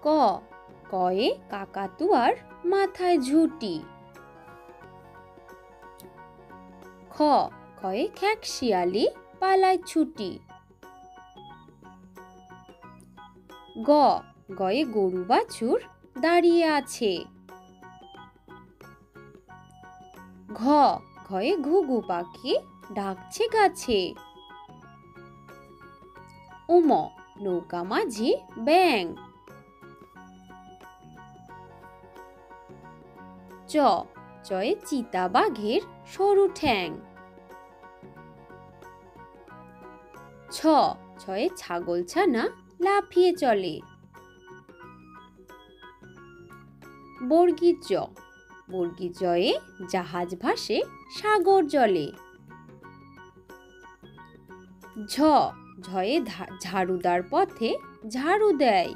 ক, কয়ে কাকাতুয়ার মাথায় ঝুঁটি। খ, খয়ে খ্যাঁকশিয়ালি পালায় ছুটি। গ, গয়ে গরু বাছুর দাঁড়িয়ে আছে। ঘ, ঘয়ে ঘুঘু পাখি ডাকছে গাছে। উম, নৌকা মাঝি ব্যাঙ। চ, চয়ে চিতা বাঘের সরু ঠ্যাং। ছ, ছয়ে ছাগলছানা লাফিয়ে চলে। বর্গী জ, বর্গী জয়ে জাহাজ ভাসে সাগর জলে। ঝ, ঝয়ে ঝাড়ুদার পথে ঝাড়ু দেয়।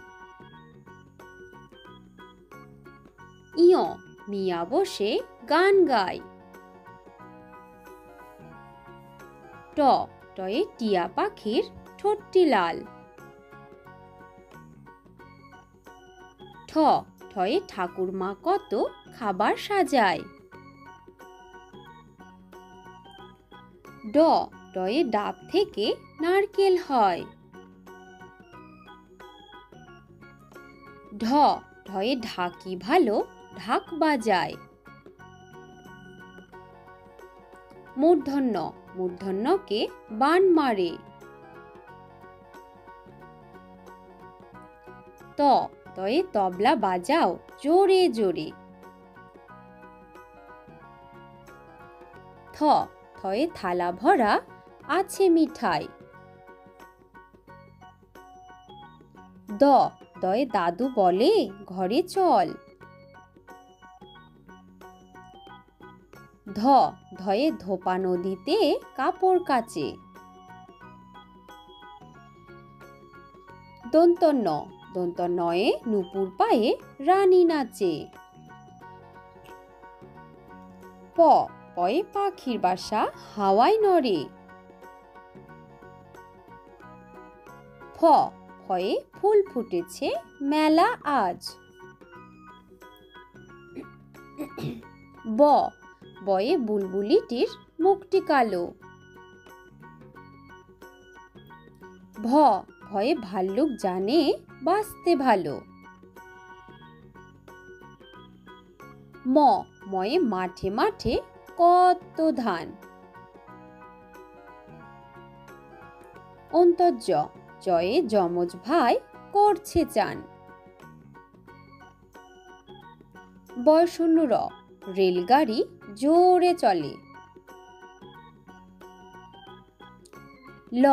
ইয়, মিয়া বসে গান গায়। ট, টয়ে টিয়া পাখির ঠোঁটটি লাল। ঠ, ঠয়ে ঠাকুরমা কত খাবার সাজায়। ড, ডয়ে ডাব থেকে নারকেল হয়। ঢ, ঢয়ে ঢাকি ভালো ঢাক বাজায়। মূর্ধন্য, মূর্ধন্যকে বান মারে। ত, তয়ে তবলা বাজাও জোরে জোরে। থ, থয়ে থালা ভরা আছে মিঠাই। দ, দয়ে দাদু বলে ঘরে চল। ধ, ধয়ে ধোপা নদীতে কাপড় কাচে। দন্তন্য, দন্তন্নয়ে নুপুর পায়ে রানী নাচে। প, পয়ে পাখির বাসা হাওয়ায় নড়ে। ফ, ফয়ে ফুল ফুটেছে মেলা আজ। ব, বয়ে বুলবুলিটির মুখটি কালো। ভ, ভয়ে ভাল্লুক জানে বাঁচতে ভালো। ম, ময়ে মাঠে মাঠে কত ধান। অন্তর্য, জয়ে যমজ ভাই করছে চান। বয়শূন্য র, রেলগাড়ি জোরে চলে। ল,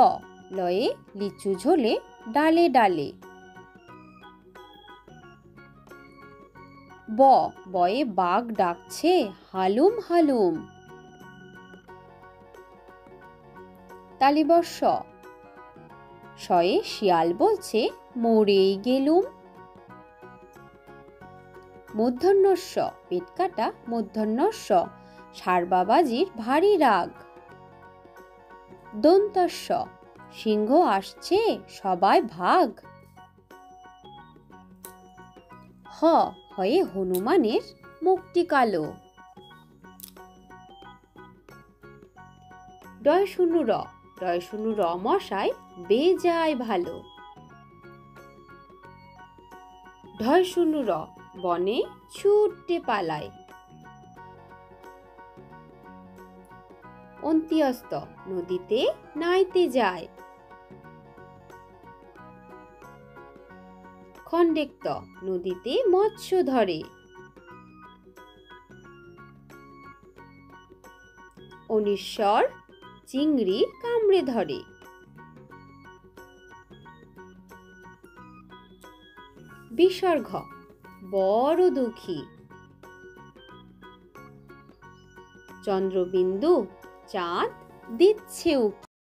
লয়ে লিচু ঝোলে ডালে ডালে। ব, বয়ে বাঘ ডাকছে হালুম হালুম। তালিবর্ষ, শয়ে শিয়াল বলছে মরেই গেলুম। মূর্ধন্যস্ব, পেট কাটা মূর্ধন্যস্ব, সারবাবাজির ভারী রাগ। দন্তস্ব, সিংহ আসছে সবাই ভাগ। হ, হয়ে হনুমানের মুখটি কালো। ডয়শূন্য র, ডয়শূন্য র মশাই বেজায় ভালো। ঢয়শূন্য র, বনে ছুটে পালায়। অন্ত্যস্ত, নদীতে নাইতে যায়। খণ্ডেক্ত, নদীতে মৎস্য ধরে। অনিশ্বর, চিংড়ি কামড়ে ধরে। বিসর্গ, বড় দুঃখী। চন্দ্রবিন্দু, চাঁদ দিচ্ছে উকি।